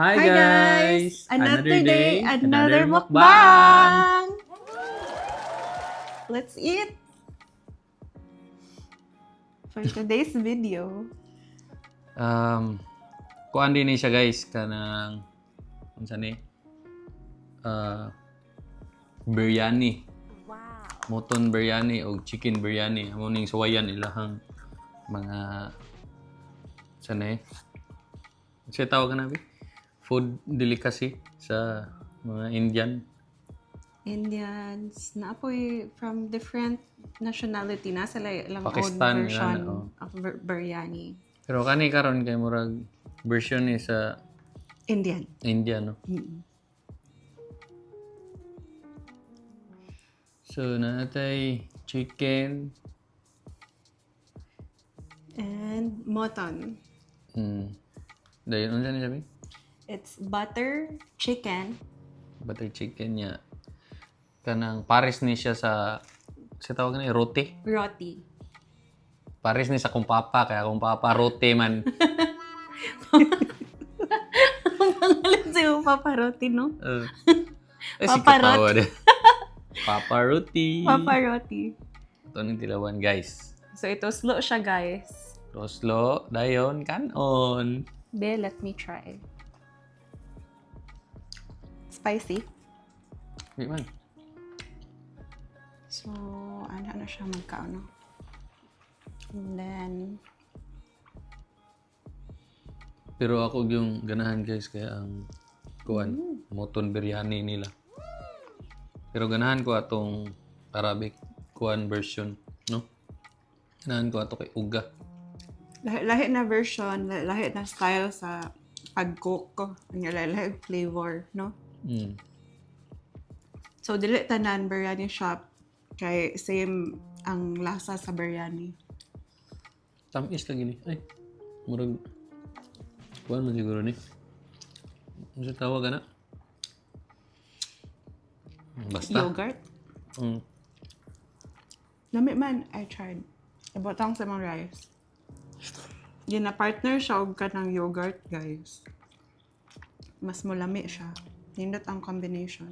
Hi Hi guys! guys! Another day, another mukbang! mukbang! Let's eat! For today's video, Kuan din ni siya guys kanang unsa ni? Biryani. wow! Moton biryani o chicken biryani. Amo ning suwayan ilahang mga sanay. Siya tawag na food delicacy sa mga Indian. Indians, naapoy from different nationality, nasa lang Pakistan, own version yan, oh. of biryani. Pero kani karon kay murag version ni sa Indian. India no. Mm-mm. So natay chicken. And mutton. Dayon unsa ni sabi? It's butter, chicken, Butter chicken niya. Kanang pares ni siya sa tawag na roti. roti. Pares ni sa kung papa kaya kung papa roti man. Pangalan sa'yo, Papa Roti, no? Si Papa katawa Roti. din. Papa roti. Papa Roti. Ito ning tilawan guys. So, ito slow siya, guys. Roslo, dayon, kanon. Be, let me try. Spicy. Di man. So, ano na siya magkaano. And then, Pero ako yung ganahan guys kaya ang kuan, moton biryani nila. Pero ganahan ko atong Arabic kuan version, no? Ganahan ko ato kay uga. lahi na version, lahi na style sa pag-cook ko. Lahi flavor, no? Mm. So, dili tanan biryani shop. Kay same ang lasa sa biryani. Tamis lagi ni. Ay, murag kuan man siguro ni. Ano sa tawag na? Basta. Yogurt. Lami man, I tried. Ibotang sa mga rice. Yun na partner siya og kanang yogurt, guys. Mas mulami siya. Nindot ang combination.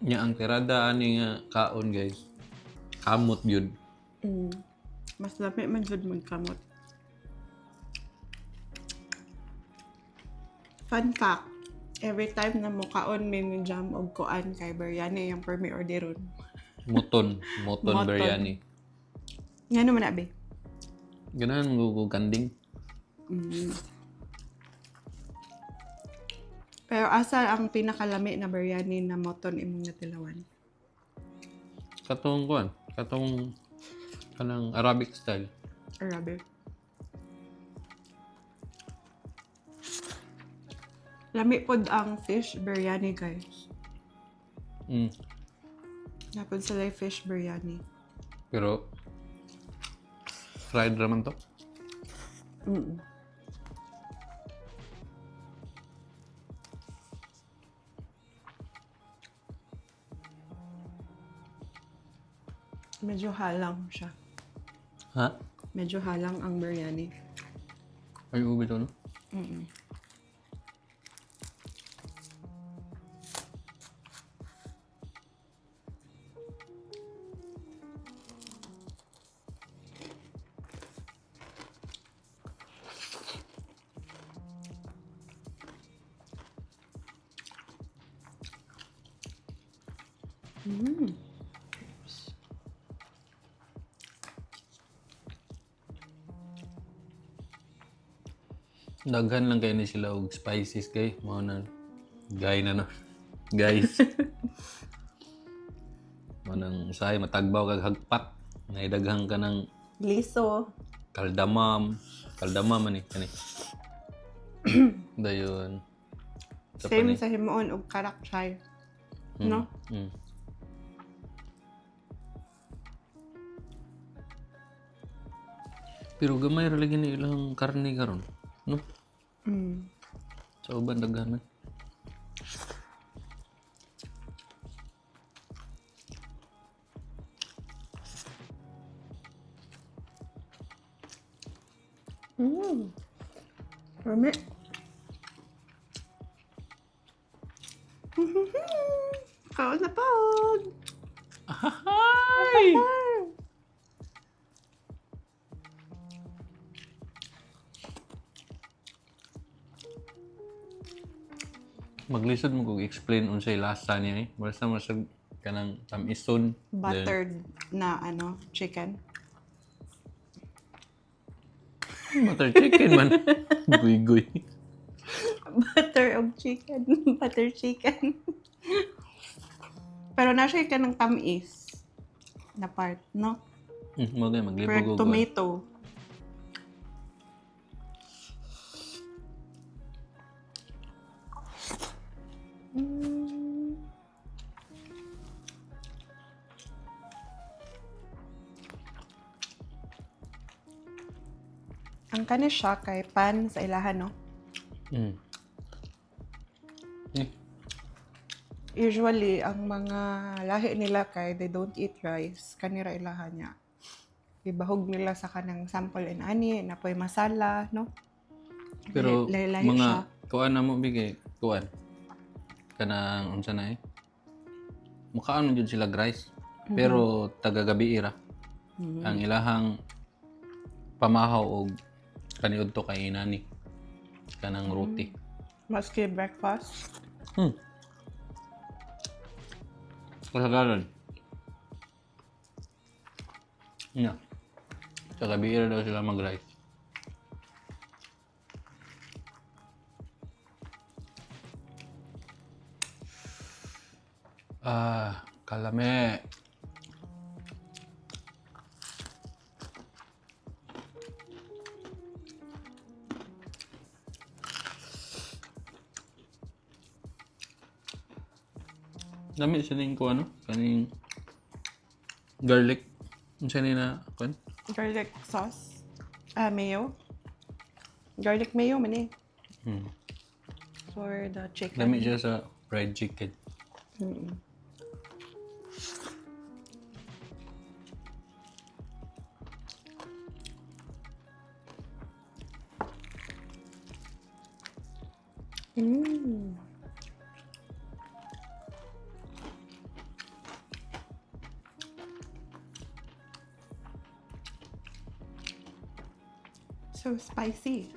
Nya ang tirada ani nga kaon guys. Kamot yun. Mas lami man jud magkamot. Fun fact, every time na mukaon may jam og kuan kay biryani yung permi orderon. Moton Moton. biryani. Nga naman na, be? Ganahan mo kanding. Pero asa ang pinakalami na biryani na moton imong natilawan? Katong kuan, katong kanang Arabic style. Arabic. Lami pod ang fish biryani, guys. Napod sila yung fish biryani. Pero fried raman to. Medyo halang siya. Ha? Medyo halang ang biryani. Ay ubi to no? Daghan lang kayo ni sila og spices kay mao na gay na no. Guys. Manang usahay matagbaw kag hagpat. Naidaghang ka ng Liso. kaldamam man ni kani. Dayon. Sa Same pani- sa himuon og karak chai. No? Mm. Pero gamay ra lagi ni ilang karne karon, no? Sa uban daghan man. Rami. Kaon na po! Ay! Maglisod mo kung explain unsay lasa niya eh. Basta masag kanang tamison. Buttered na chicken. Butter chicken man. Guy-guy. Butter of chicken. Butter chicken. Pero na siya ka ng tamis na part, no? Magay maglibog Correct og tomato. Mm. Ang kanis siya kay pan sa ilahan, no? Eh, Usually, ang mga lahi nila kay they don't eat rice. Kanira ilahan niya. Ibahog nila sa kanang sample and ani, napoy masala, no? pero Lahi-lahi mga siya. kuan na mo bigay, kuan. Kanang unsa na eh. Mukhaan mo jud sila rice. Pero taga-gabi ira. Ang ilahang pamahaw og kaniud to kay inani. Kanang roti. Maski breakfast. Kasagaran. Yeah. Sa gabi ira daw sila mag-rice. Kalame. Dami sining ko kaning garlic. Unsa ni na kuan? Garlic sauce. Mayo. Garlic mayo man eh. For the chicken. Dami siya sa fried chicken. So spicy.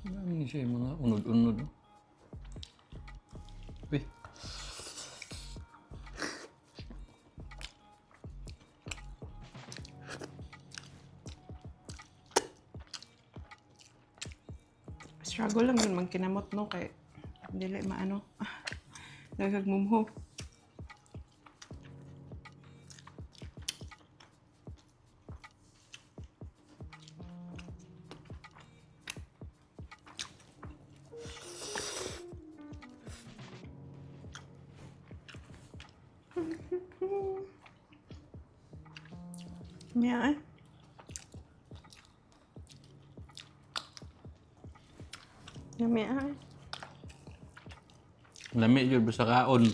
Dami siya yung mga unod-unod. Uy. Struggle lang yun magkinamot, no? Kay dili maano. Nagagmumho. Yeah. Yummy. Lami yun sa kaon.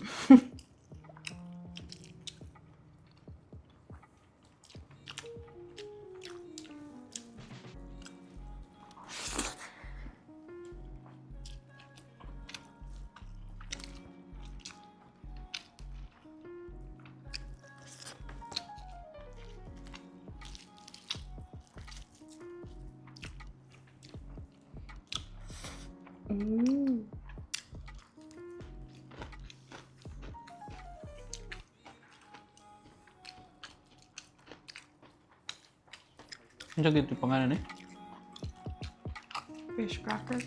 Ano sa gito pangalan eh? Fish cracker.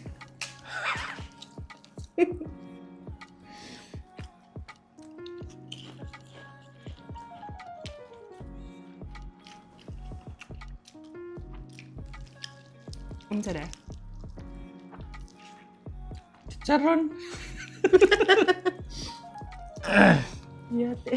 Ano sa de? Chicharon. Yate.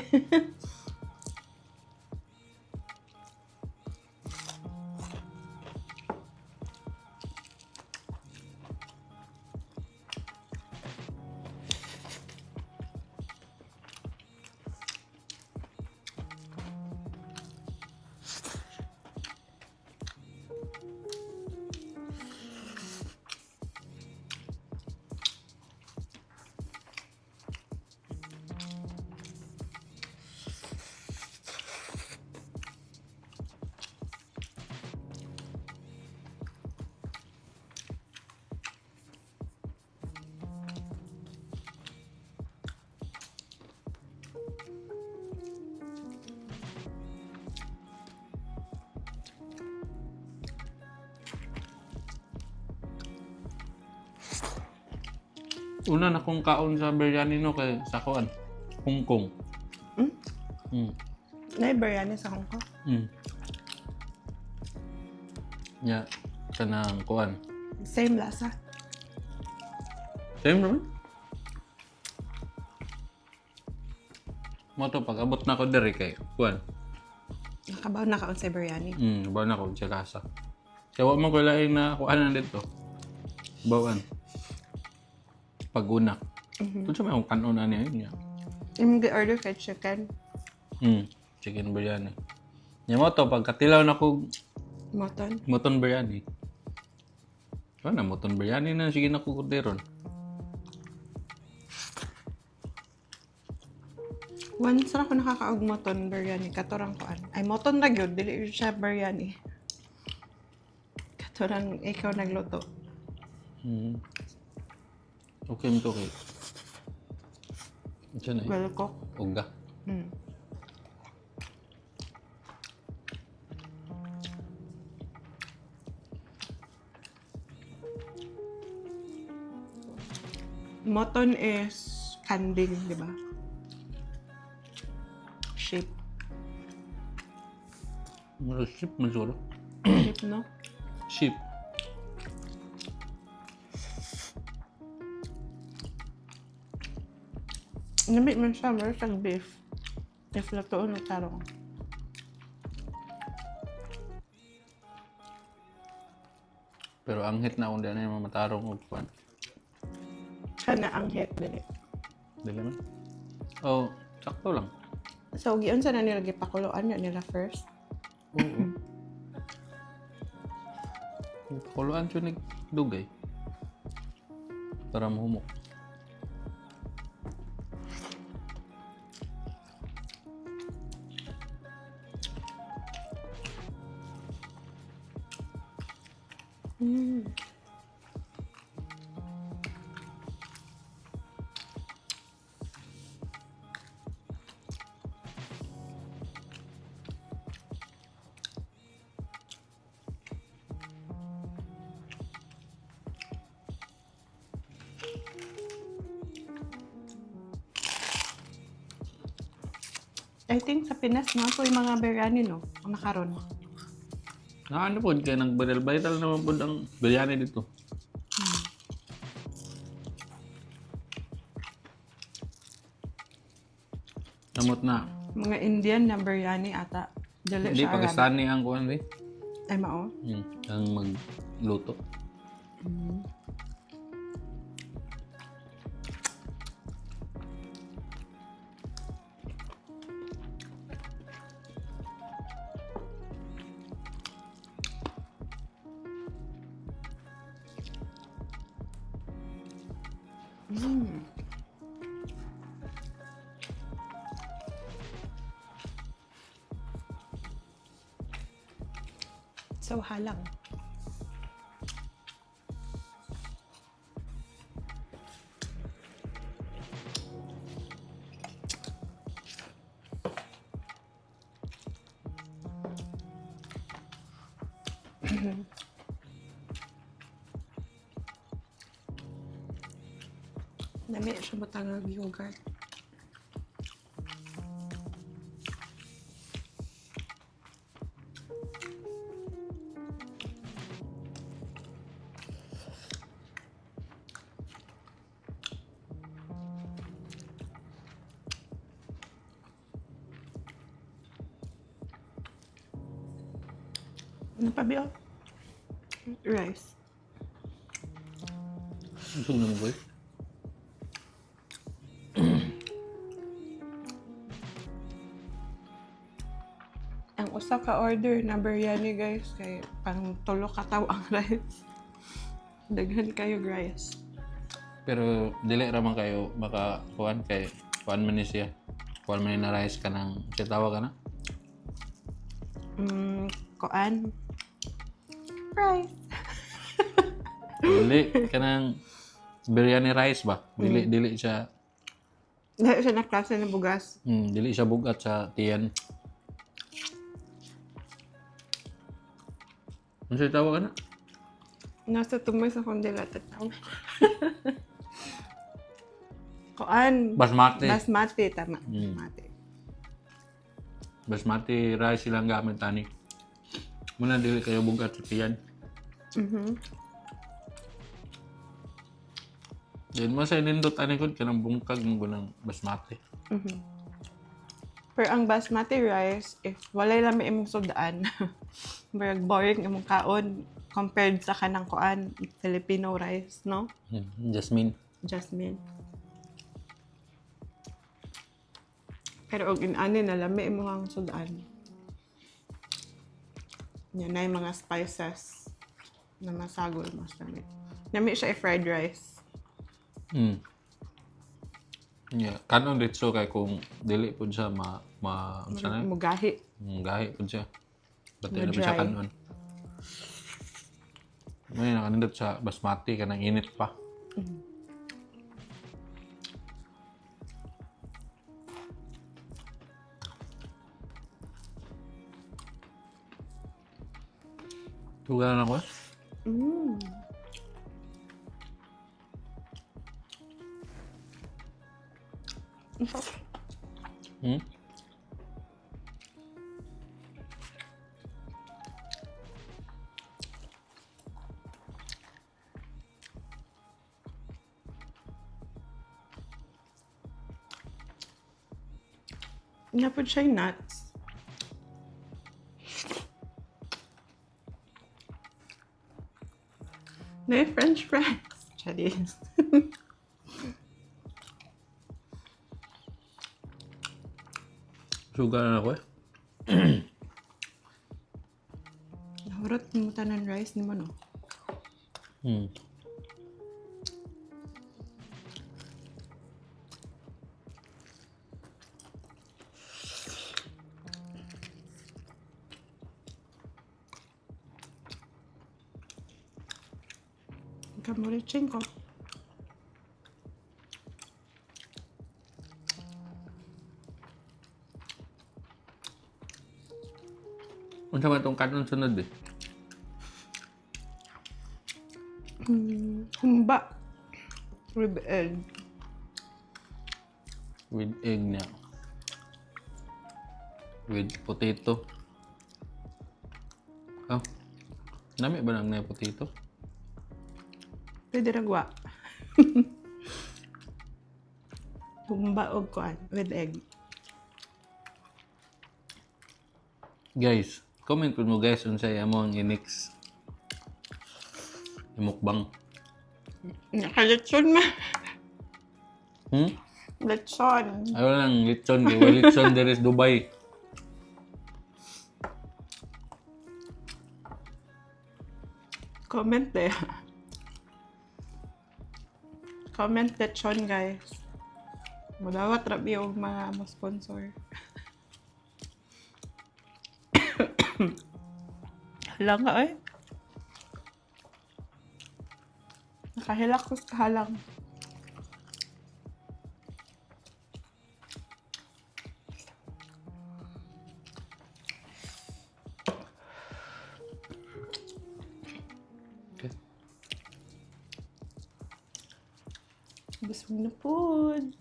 Una na kong kaon sa biryani no kay sa kuan. Hong Kong. Hmm? Mm. Na-biryani sa Hong Kong. Mm. Nya kanang kuan. Same lasa. Same naman. Mo to pag abot na ko diri kay kuan. Nakabaw na kaon sa biryani. Bawa na ko sa kasa. Kaya wa man ko laing na kuan na dito. Bawan. Pagunak. Kung sa may akong kanon na niya. Yung order kay chicken. Chicken biryani. Nya mo to pagkatilaw na ko Mutton. mutton biryani. Na mutton biryani na sige na ko kuderon. Once ra ko nakakaog mutton biryani. Katorang kuan. Ay, mutton na gyud. Dili siya biryani. Katorang ikaw nagluto. Okay mo to kay. Ito na Well cook. Uga. Mm. Mutton is kanding, di ba? Shape. Sheep man siguro. Shape, no? Sheep. Namit man siya, meron siyang beef. If lutoon o tarong. Pero ang hit na kung di na yung matarong o kuan. Kana ang hit, dili. Dili man. Oh, sakto lang. So, giyon sa na nila gipakuluan na nila first. Oo. Kuluan siya nagdugay. Para mahumok. Mm. I think sa Pinas na po yung mga biryani, no? Ang nakaroon. Ano po, kaya nag-viral naman po ang biryani dito. Namot na. Mga Indian na biryani ata. Dili Hindi, siya Arabic. Pakistani ang kuhan eh. Ay, mao. Ang magluto. Mm. So, halang. Nami siya butang yogurt. Ano pa biyo? Rice. Busog naman ko eh. Ang usa ka order na biryani guys kay pang tulo ka taw ang rice. Daghan kayo rice. Pero dili raman kayo makakuan kay kuan man ni siya. Kuan man ni na rice ka ng siya tawag ka na? Koan. Rice. Dili ka ng biryani rice ba? Dili siya Dahil siya na klase ng bugas. dili siya bugat sa tiyan. Ano siya tawag ka na? Nasa tumay sa kondila tataw. Kuan. Basmati. Basmati, tama. Basmati. Basmati rice silang gamit tani. Muna dili kayo bugat sa tiyan. Diyan mo sa inindot ani ko kanang bungkag ng gunang basmati. Pero ang basmati rice, if walay lang may imong sudaan, very boring imong kaon compared sa kanang kuan, Filipino rice, no? Jasmine. Jasmine. Pero og inani na lami imong sudaan. Yan na yung mga spices na masagol mas lami. Lami siya fried rice. Yeah, kanon ditso kay kung dili pud siya ano siya na? Mugahi. Gahi pud siya. Pati na Ma-dry. siya kanon. May nakanindot sa basmati kanang init pa. Tugan ako. Napod siya yung nuts. Na French fries. Charis. Tugan ako. Nahurot mo tanan rice ni mo, no? Kamuliching ko. Unsa man tong kanon sunod eh? Humba. Rib egg. With egg niya. With potato. Oh. Nami ba nang na potato? Pwede ragwa. Humba og kuan with egg. Guys, comment po mo guys unsay among i-mix. Imukbang. Nakalechon ma. Lechon. Ayaw lang lechon. Kaya lechon there is Dubai. Comment there. Comment lechon, guys. Mulawat rabi og mga ma-sponsor. Halang ka, eh. Nakahilak ko sa kahalang. Okay. Busog na food.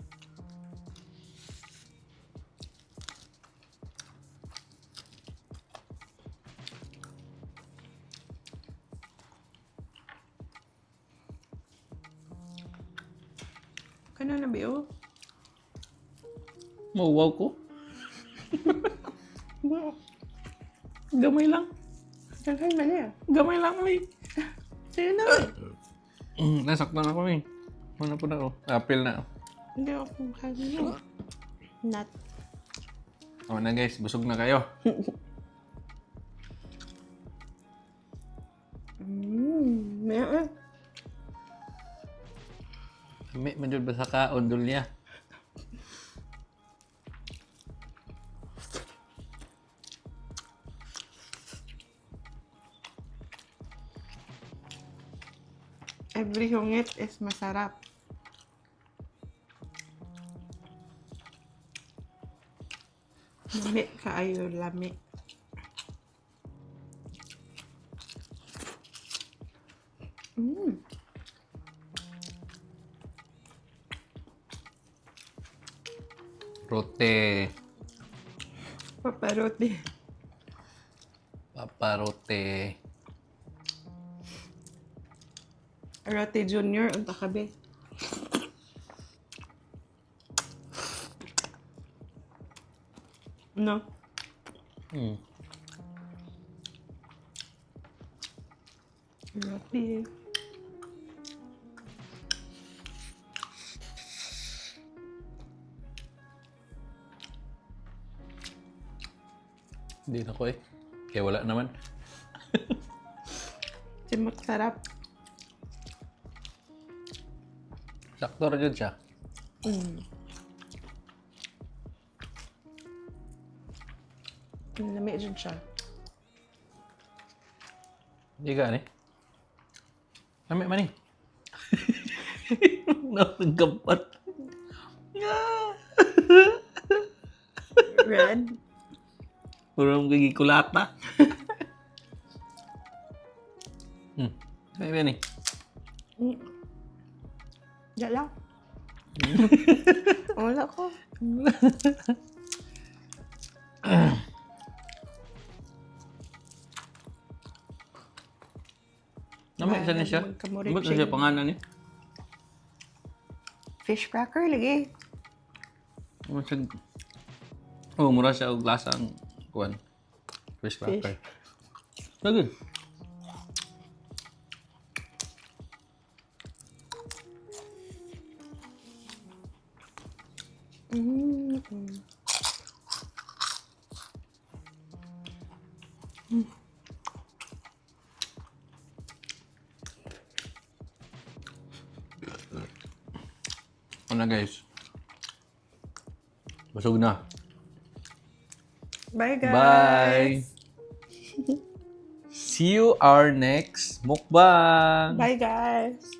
Kano na biyo? Mauwaw ko. Gamay lang. Kaya mali ah. Gamay lang may. Sa'yo na. Nasaktan ako eh. Ano po na ako? Apple na. Hindi ako kaya. Not. O na guys, busog na kayo. May May medyo ba sa kaon dul niya? every hungit is masarap. Lami kaayo, lami. Rote. Paparote. Paparote. Rote Junior, unta ka be. No? Hmm. Rote. Hindi na ko eh. Kaya wala naman. Simot sarap. Sakto rin yun siya. Lami dyan siya. Hindi ka ni. Kami man eh. Nakagapat. Red. Puro kagikulata. Kami man eh. Diyan lang. Wala ko. Namay isa niya siya. Magkamurit Ba't na siya. siya pangalan eh? Fish cracker lagi. Masag... Oh, mura siya og lasa ang kuwan. Fish cracker. Lagi. Ano guys? Busog na. Bye guys. Bye! See you our next mukbang! Bye guys.